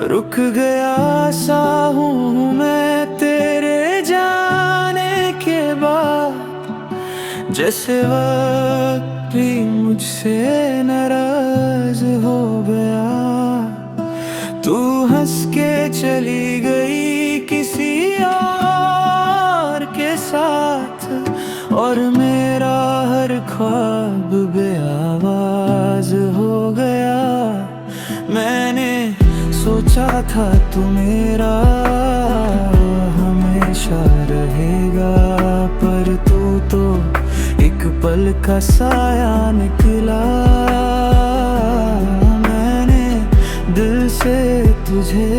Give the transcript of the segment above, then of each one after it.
रुक गया सा हूँ मैं तेरे जाने के बाद, जैसे वक्त भी मुझसे नाराज हो गया। तू हंस के चली गई किसी और के साथ, और मेरा हर ख्वाब बेआवाज हो गया। मैंने सोचा था तू मेरा हमेशा रहेगा, पर तू तो एक पल का साया निकला। मैंने दिल से तुझे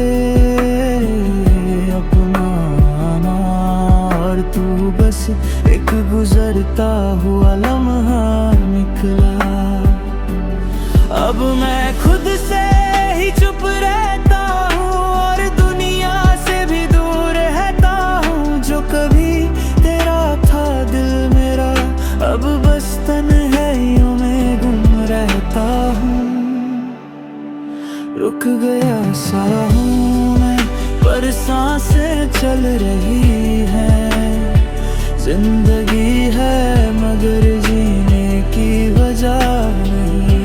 अपनाना, और तू बस एक गुजरता हुआ लम्हा निकला। अब मैं खुद से ही चुप रहता हूँ और दुनिया से भी दूर रहता हूँ। जो कभी तेरा था दिल मेरा, अब बस तन्हाइयों में गुम रहता हूँ। रुक गया सा हूँ मैं, पर सांसें चल रही हैं। जिंदगी है मगर जीने की वजह नहीं।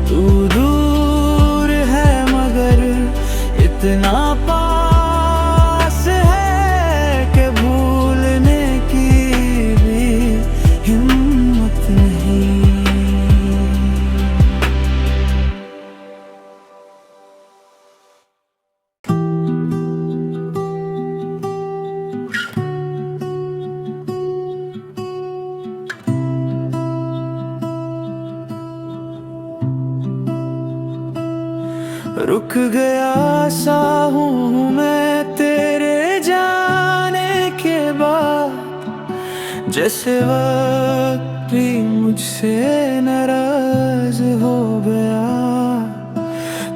तू दूर है मगर इतना पास है कि भूलने की भी हिम्मत नहीं। रुक गया सा हूँ मैं तेरे जाने के बाद, जैसे वक्त भी मुझसे नाराज हो गया।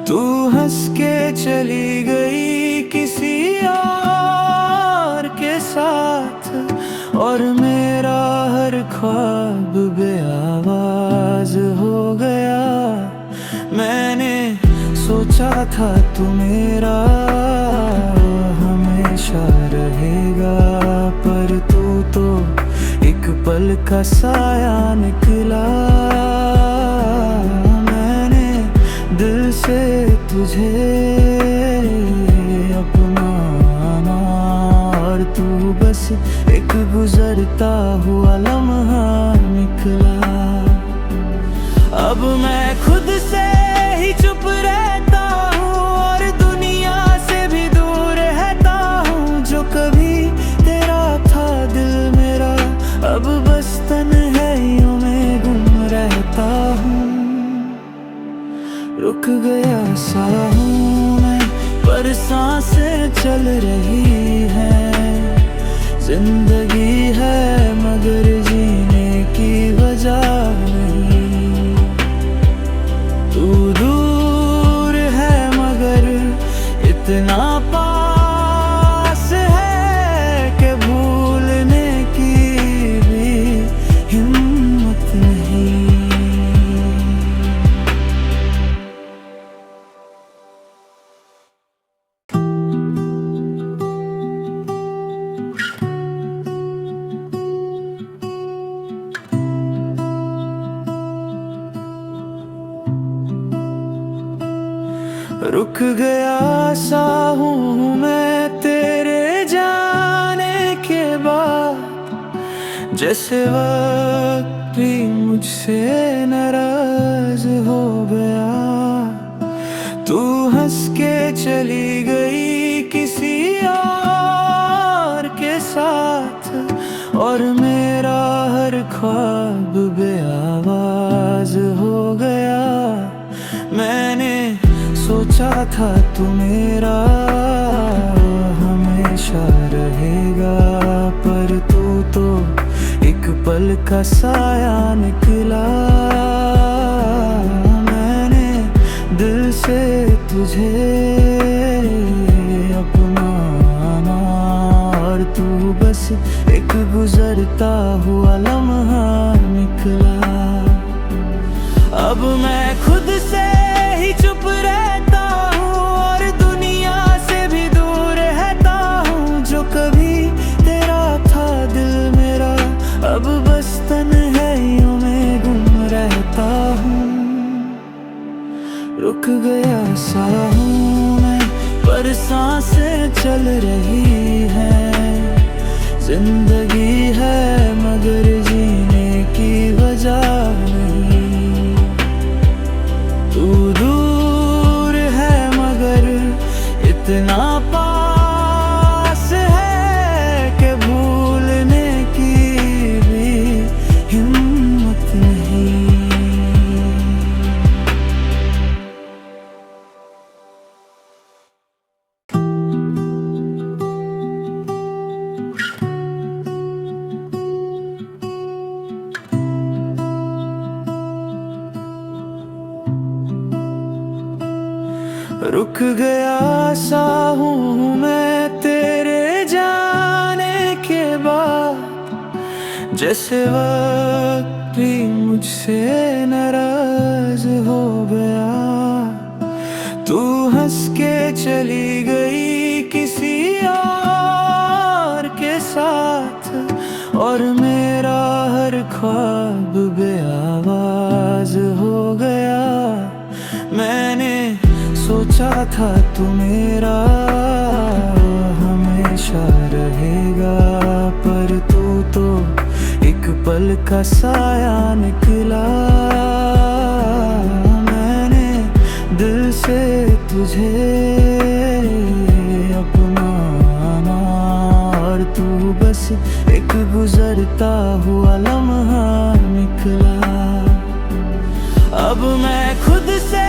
तू हंस के चली गई किसी और के साथ, और मेरा हर ख्वाब बेआवाज हो गया। मैंने सोचा था तू मेरा हमेशा रहेगा, पर तू तो एक पल का साया निकला। मैंने दिल से तुझे अपनाना, और तू बस एक गुजरता हुआ लम्हा निकला। अब मैं खुद से ही चुप रहता हूँ और दुनिया से भी दूर रहता हूँ। जो कभी तेरा था दिल मेरा, अब बस तन्हाइयों में गुम रहता हूँ। रुक गया सा हूँ मैं, पर सांसें चल रही हैं। जिंदगी है मगर जीने की वजह नहीं। तू दूर है मगर इतना पास है कि भूलने की भी हिम्मत नहीं। रुक गया सा हूँ मैं तेरे जाने के बाद, जैसे वक्त भी मुझसे नाराज हो गया। तू हंस के चली गई किसी और के साथ, और मेरा हर ख्वाब बेआवाज हो गया। मैंने सोचा था तू मेरा हमेशा रहेगा, पर तू तो एक पल का साया निकला। मैंने दिल से तुझे अपनाना, और तू बस एक गुजरता हुआ लम्हा निकला। अब मैं खुद से ही चुप रहता पर सांसें चल रही हैं। जिंदगी है मगर जीने की वजह नहीं। तू दूर है मगर इतना पास है कि भूलने की भी हिम्मत नहीं। रुक गया सा हूँ मैं तेरे जाने के बाद, जैसे वक्त भी मुझसे नाराज हो गया। तू हंस के चली गई किसी और के साथ, और मेरा हर ख्वाब बेआवाज हो गया। मैंने सोचा था तू मेरा हमेशा रहेगा, पर तू तो एक पल का साया निकला। मैंने दिल से तुझे अपनाना, और तू बस एक गुजरता हुआ लम्हा निकला। अब मैं खुद से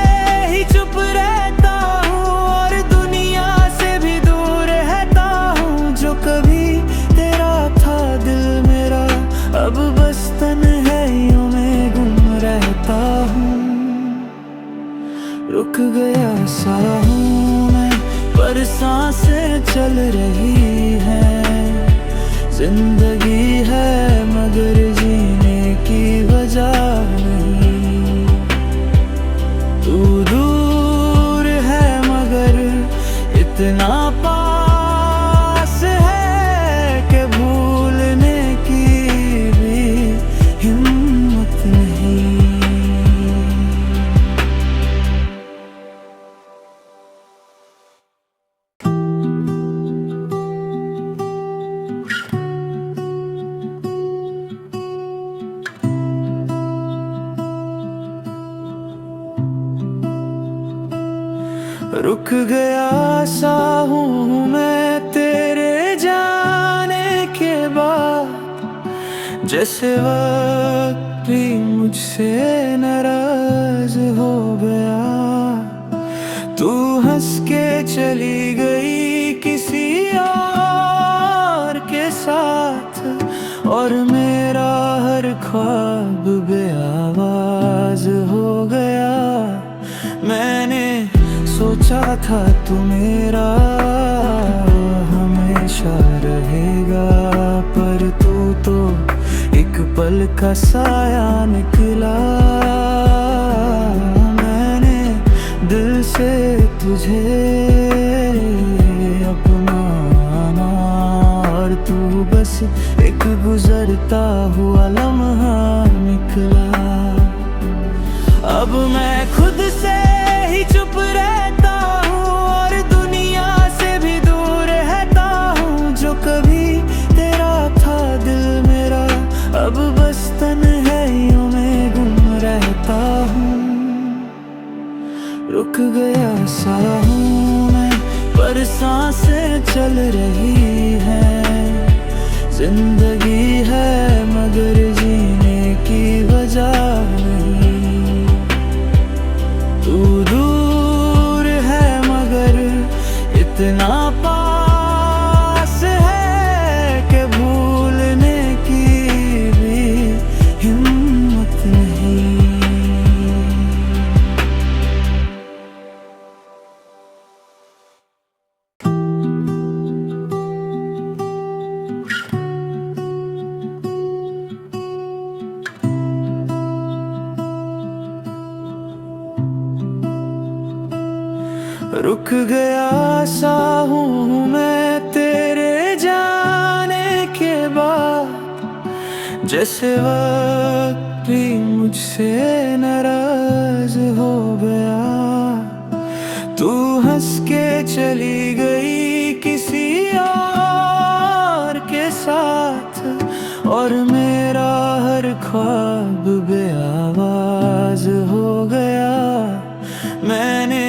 ही चुप रहता हूँ और दुनिया से भी दूर रहता हूँ। जो कभी तेरा था दिल मेरा, अब बस तन्हाइयों में गुम रहता हूँ। रुक गया सा हूँ मैं, पर सांसें चल रही हैं। जिंदगी है मगर जीने की वजह नहीं। तू दूर है मगर इतना पास है कि भूलने की भी हिम्मत नहीं। रुक गया सा हूँ मैं तेरे जाने के बाद, जैसे वक्त भी मुझसे नाराज हो गया। तू हंस के चली गई किसी और के साथ, और मेरा हर ख्वाब बेआवाज हो गया। मैंने सोचा था तू मेरा हमेशा रहेगा, पर तू तो एक पल का साया निकला। मैंने दिल से तुझे अपनाना, और तू बस एक गुजरता हुआ लम्हा निकला। अब मैं खुद से ही चुप रहता हूँ और दुनिया से भी दूर रहता हूँ। जो कभी तेरा था दिल मेरा, अब बस तन्हाइयों में गुम रहता हूँ। रुक गया सा हूँ मैं, पर सांसें चल रही हैं। जिंदगी है मगर जीने की वजह नहीं। तू दूर है मगर इतना पास है कि भूलने की भी हिम्मत नहीं। रुक गया सा हूँ मैं तेरे जाने के बाद, जैसे वक्त भी मुझसे नाराज हो गया। तू हंस के चली गई किसी और के साथ, और मेरा हर ख्वाब बेआवाज हो गया। मैंने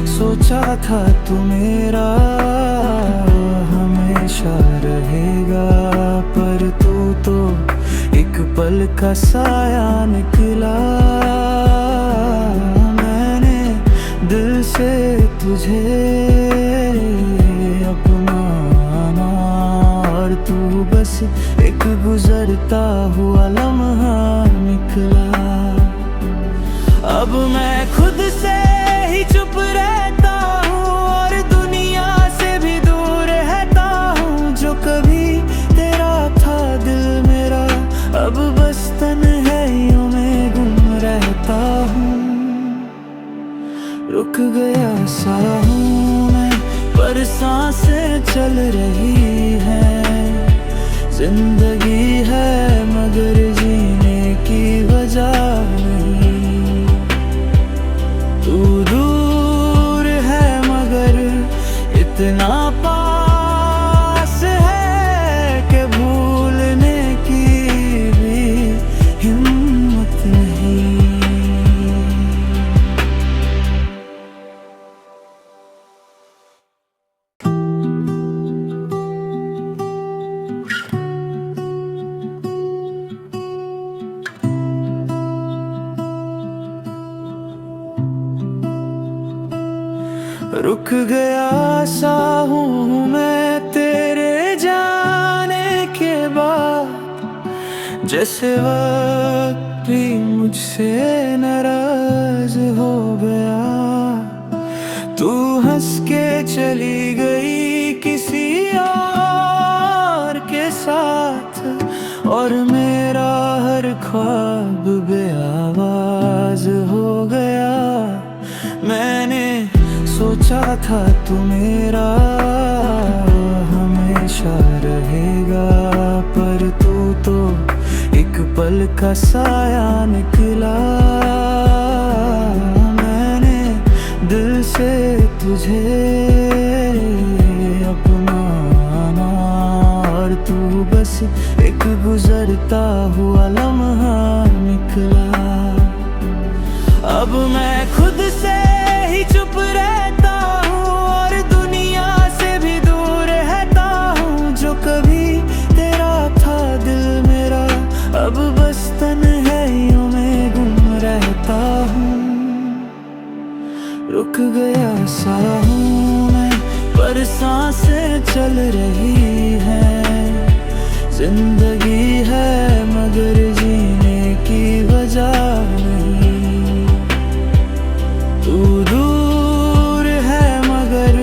सोचा था तू मेरा हमेशा रहेगा, पर तू तो एक पल का साया निकला। मैंने दिल से तुझे अपनाना, और तू बस एक गुजरता हुआ लम्हा निकला। अब मैं खुद से ही चुप रहता हूँ और दुनिया से भी दूर रहता हूँ। जो कभी तेरा था दिल मेरा, अब बस तन्हाइयों में गुम रहता हूँ। रुक गया सा हूँ मैं, पर सांसें चल रही हैं। जिंदगी है मगर जीने की वजह नहीं। तू दूर है मगर इतना पास है कि भूलने की भी हिम्मत नहीं। रुक गया सा हूँ मैं तेरे जाने के बाद, जैसे वक्त भी मुझसे नाराज हो गया। तू हंस के चली गई किसी और के साथ, और मेरा हर ख्वाब बेआवाज हो गया। मैंने सोचा था तू मेरा हमेशा रहेगा, पर तू तो एक पल का साया निकला। मैंने दिल से तुझे अपनाना, और तू बस एक गुजरता हुआ लम्हा निकला। अब मैं खुद से ही चुप रहता हूँ और दुनिया से भी दूर रहता हूँ। जो कभी तेरा था दिल मेरा, अब बस तन्हाइयों में गुम रहता हूँ। रुक गया सा हूँ मैं, पर सांसें चल रही हैं। जिंदगी है मगर जीने की वजह नहीं। तू दूर है मगर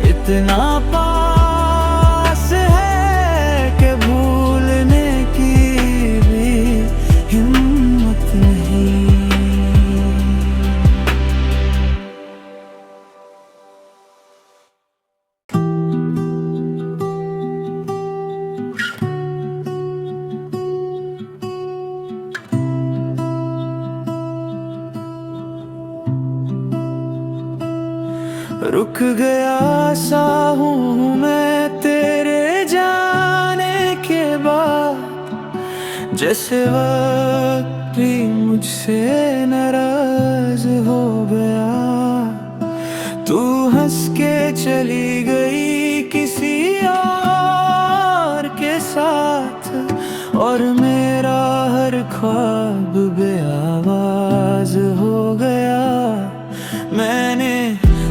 इतना पास है कि भूलने की भी हिम्मत नहीं। रुक गया सा हूँ मैं तेरे जाने के बाद, जैसे वक्त भी मुझसे नाराज हो गया। तू हंस के चली गई किसी और के साथ, और मेरा हर ख्वाब बेआवाज हो गया। मैंने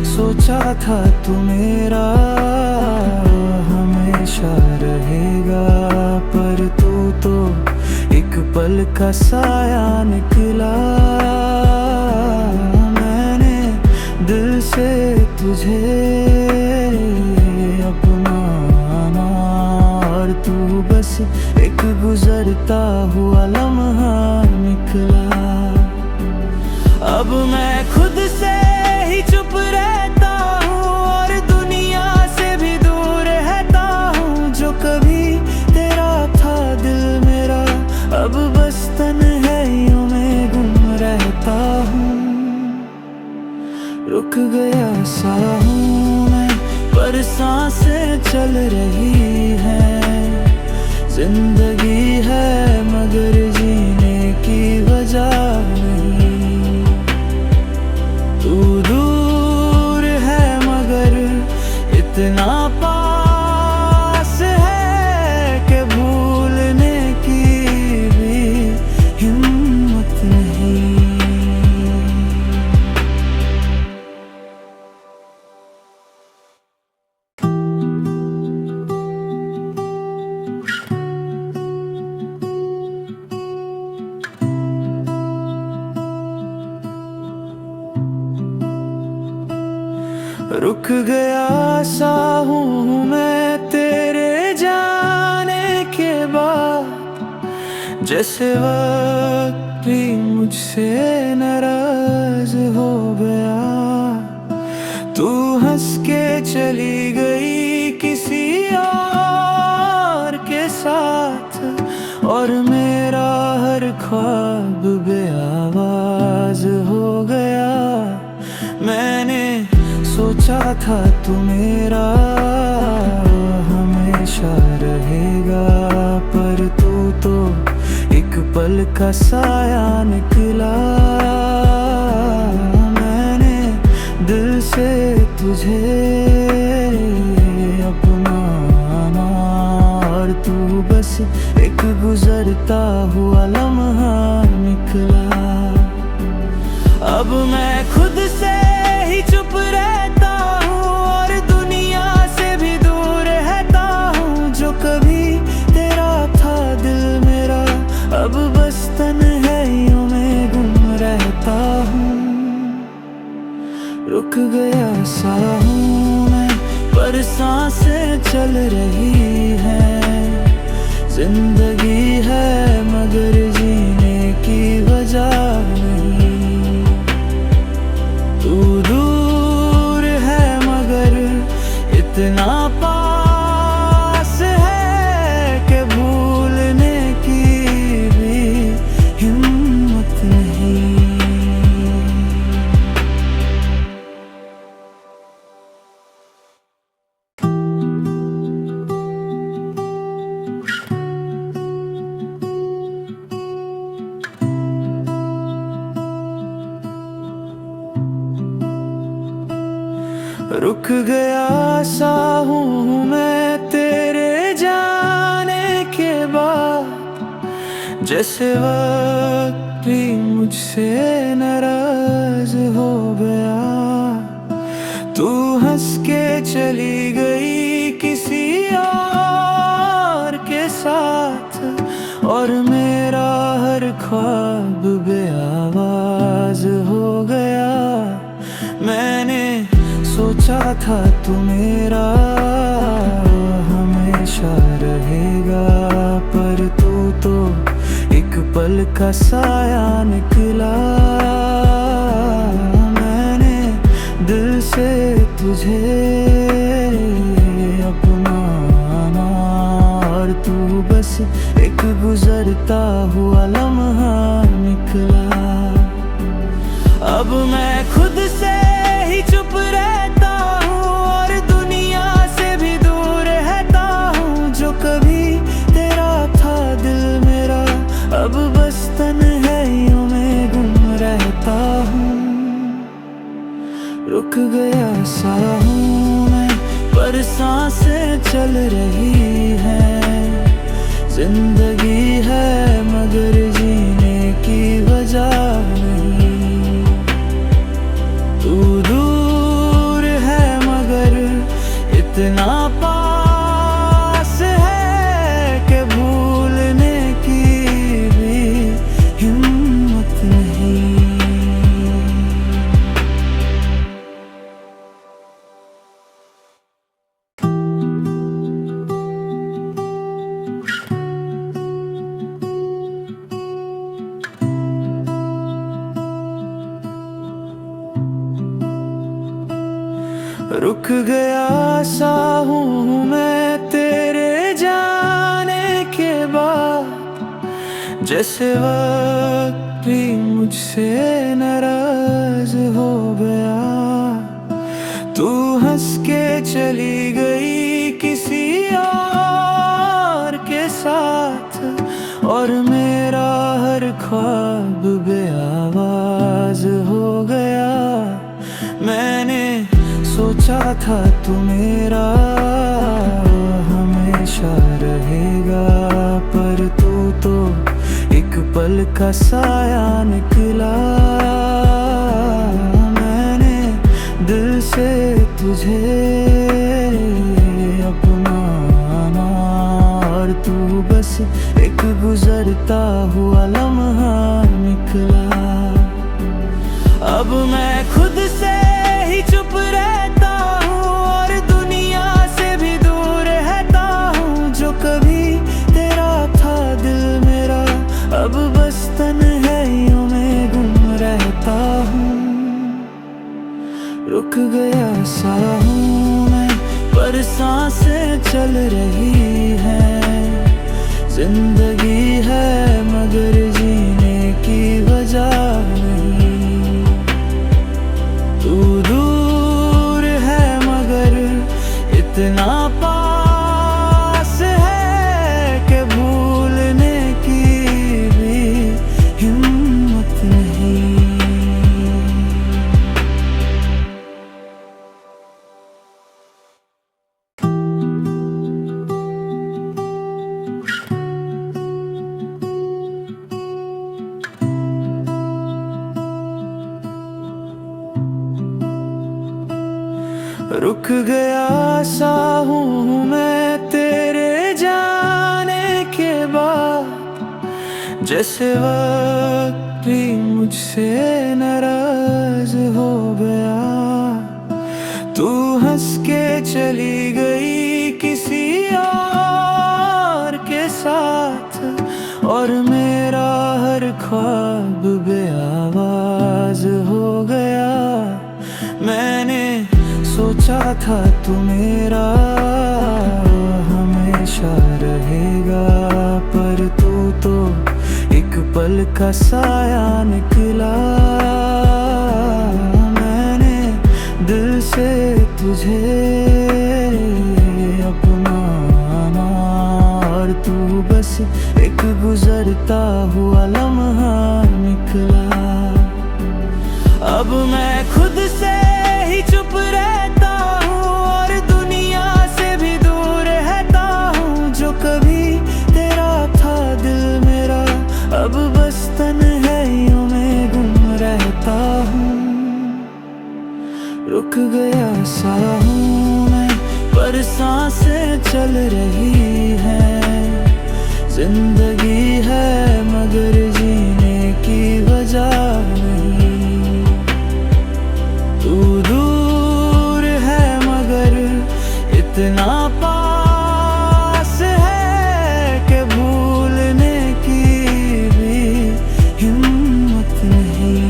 सोचा था तू मेरा हमेशा रहेगा, पर तू तो एक पल का साया निकला। मैंने दिल से तुझे अपनाना, और तू बस एक गुजरता हुआ लम्हा निकला। अब मैं खुद से ही चुप रहता हूँ और दुनिया से भी दूर रहता हूँ। जो कभी तेरा था दिल मेरा, अब बस तन्हाइयों में गुम रहता हूँ। रुक गया पर सांसें चल रही हैं। जिंदगी है मगर जीने की वजह नहीं। तू दूर है मगर इतना पास है कि भूलने की भी हिम्मत नहीं। रुक गया सा हूँ मैं तेरे जाने के बाद, जैसे वक्त भी मुझसे नाराज हो गया। तू हंस के चली गई किसी और के साथ, और मेरा हर ख्वाब बेआवाज हो गया। मैंने सोचा था तू मेरा हमेशा रहेगा, पर तू तो एक पल का साया निकला। मैंने दिल से तुझे अपनाना, और तू बस एक गुजरता हुआ लम्हा निकला। अब मैं खुद से ही चुप रहता हूँ और दुनिया से भी दूर रहता हूँ। जो कभी तेरा था दिल मेरा, अब बस तन्हाइयों में गुम रहता हूँ। रुक गया सा हूँ मैं, पर सांसें चल रही हैं। जिंदगी है मगर जीने की वजह नहीं। तू दूर है मगर इतना पास है कि भूलने की भी हिम्मत नहीं। रुक गया सा हूँ मैं तेरे जाने के बाद, जैसे वक्त भी मुझसे नाराज हो गया। तू हंस के चली गई किसी और के साथ, और मेरा हर ख्वाब बेआवाज हो गया। मैंने सोचा था तू मेरा हमेशा रहेगा, पर तू तो एक पल का साया निकला। मैंने दिल से तुझे अपनाना, और तू बस एक गुजरता हुआ लम्हा निकला। अब मैं खुद से ही चुप रहता हूँ और दुनिया से भी दूर रहता हूँ। जो कभी तेरा था दिल मेरा, अब बस तन्हाइयों में गुम रहता हूँ। रुक गया सा हूँ मैं, पर सांसें चल रही हैं। जिंदगी है मगर जीने की वजह नहीं। तू दूर है मगर इतना पास है कि भूलने की भी हिम्मत नहीं। रुक गया सा हूँ मैं तेरे जाने के बाद, जैसे वक्त भी मुझसे नाराज हो गया। तू हंस के चली गई किसी और के साथ, और मेरा हर ख्वाब बेआवाज हो गया। मैंने सोचा था तू मेरा हमेशा रहेगा, पर तू तो एक पल का साया निकला। मैंने दिल से तुझे अपनाना, और तू बस एक गुजरता हुआ लम्हा निकला। अब मैं खुद से ही चुप रहता हूँ और दुनिया से भी दूर रहता हूँ। जो कभी तेरा था दिल मेरा, अब बस तन्हाइयों में गुम रहता हूँ। रुक गया सा हूँ मैं, पर सांसें चल रही हैं। जिंदगी है मगर जीने की वजह नहीं। तू दूर है मगर इतना पास है कि भूलने की भी हिम्मत नहीं। रुक गया सा हूँ मैं तेरे जाने के बाद, जैसे वक्त भी मुझसे नाराज हो गया। तू हंस के चली गई किसी और के साथ, और मेरा हर ख्वाब बेआवाज हो गया। मैंने सोचा था तू मेरा हमेशा रहेगा, पर तू तो एक पल का साया निकला। मैंने दिल से तुझे अपनाना, और तू बस एक गुजरता हुआ लम्हा निकला। अब मैं खुद से ही चुप रहता हूँ और दुनिया से भी दूर रहता हूँ। जो कभी तेरा था दिल मेरा, अब बस तन्हाइयों में गुम रहता हूँ। रुक गया सा हूँ मैं, पर सांसें चल रही हैं। जिंदगी है मगर जीने की वजह नहीं। तू दूर है मगर इतना पास है कि भूलने की भी हिम्मत नहीं।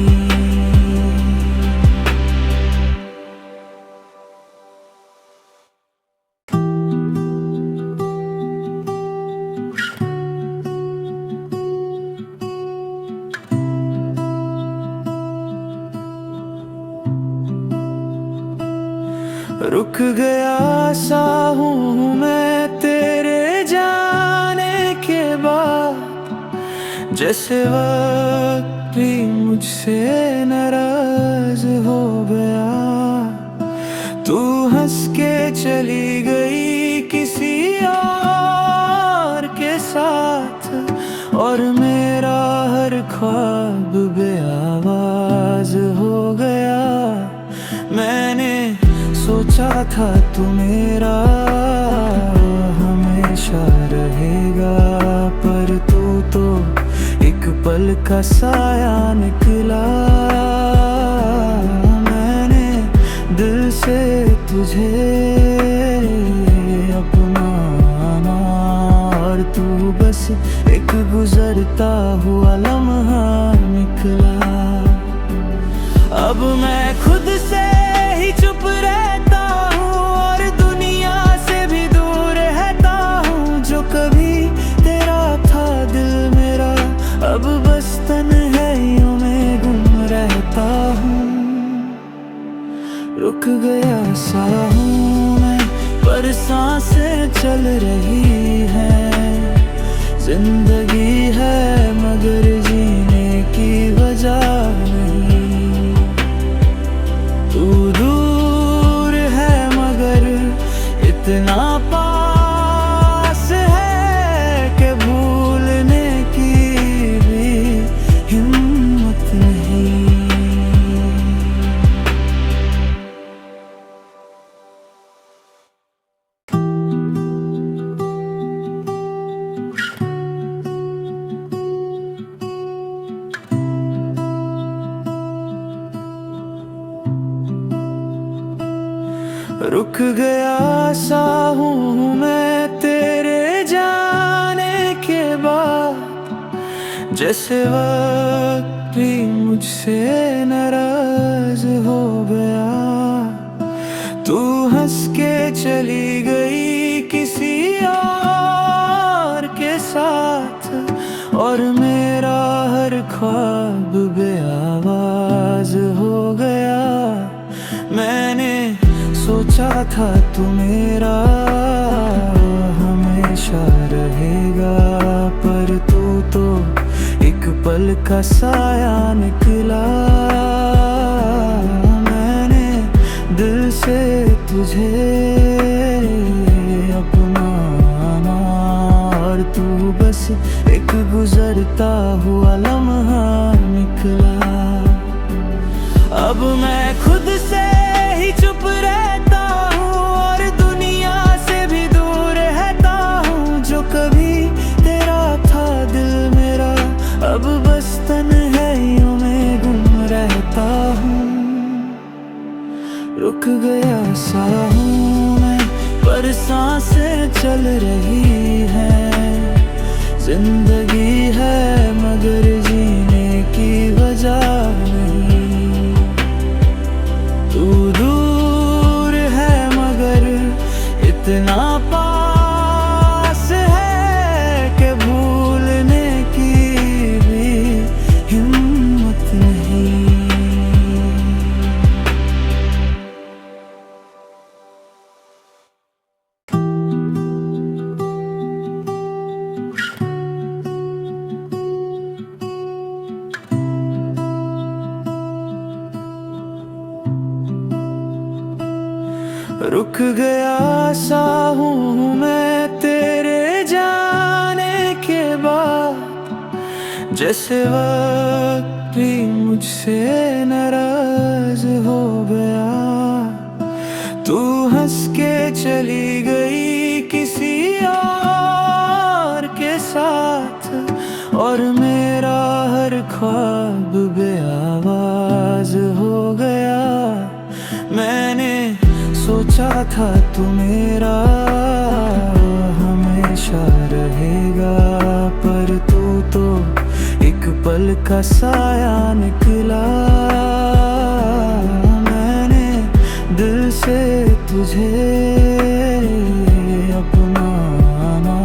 रुक गया सा हूँ मैं तेरे जाने के बाद, जैसे वक्त भी मुझसे नाराज हो गया। तू हंस के चली गई किसी और के साथ, और मेरा हर ख्वाब बेआवाज हो गया। मैंने सोचा था तू मेरा हमेशा रहेगा, पर तू तो एक पल का साया निकला। मैंने दिल से तुझे अपनाना, और तू बस एक गुजरता हुआ लम्हा निकला। अब मैं खुद से ही चुप रहता हूँ और दुनिया से भी दूर रहता हूँ। जो कभी तेरा था दिल मेरा, अब बस तन्हाइयों में गुम रहता हूँ। रुक गया पर सांसें चल रही हैं। जिंदगी है मगर जीने की वजह नहीं। तू दूर है मगर इतना पास है कि भूलने की भी हिम्मत नहीं। रुक गया सा हूँ मैं तेरे जाने के बाद, जैसे वक्त भी मुझसे नाराज हो गया। तू हंस के चली गई किसी और के साथ, और मेरा हर ख्वाब बेआवाज हो गया। मैंने सोचा था तू मेरा हमेशा रहेगा, पर तू तो एक पल का साया निकला। मैंने दिल से तुझे अपनाना, और तू बस एक गुजरता हुआ लम्हा निकला। अब मैं खुद से ही चुप रहता हूँ और दुनिया से भी दूर रहता हूँ। जो कभी तेरा था दिल मेरा, अब बस तन्हाइयों में गुम रहता हूँ। रुक गया सा हूँ मैं, पर सांसें चल रही हैं। जिंदगी है मगर जीने की वजह नहीं। तू दूर है मगर इतना पास है कि भूलने की भी हिम्मत नहीं। रुक गया सा हूँ मैं तेरे जाने के बाद, जैसे वक्त भी मुझसे नाराज हो गया। तू हंस के चली गई किसी और के साथ, और मेरा हर ख्वाब बेआवाज हो गया। मैंने सोचा था तू मेरा हमेशा रहेगा, पर तू तो एक पल का साया निकला। मैंने दिल से तुझे अपनाना,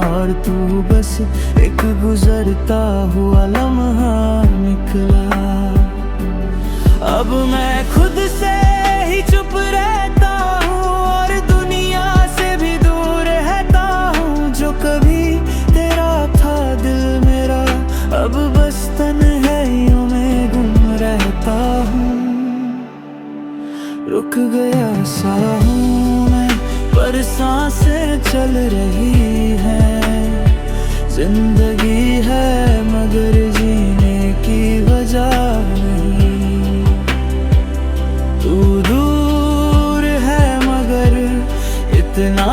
और तू बस एक गुजरता हुआ लम्हा निकला। अब मैं खुद से ही चुप रहता हूँ और दुनिया से भी दूर रहता हूँ। जो कभी तेरा था दिल मेरा, अब बस तन्हाइयों में गुम रहता हूँ। रुक गया सा हूँ मैं, पर सांसें चल रही हैं। जिंदगी है मगर जीने की वजह नहीं। तू दूर है मगर इतना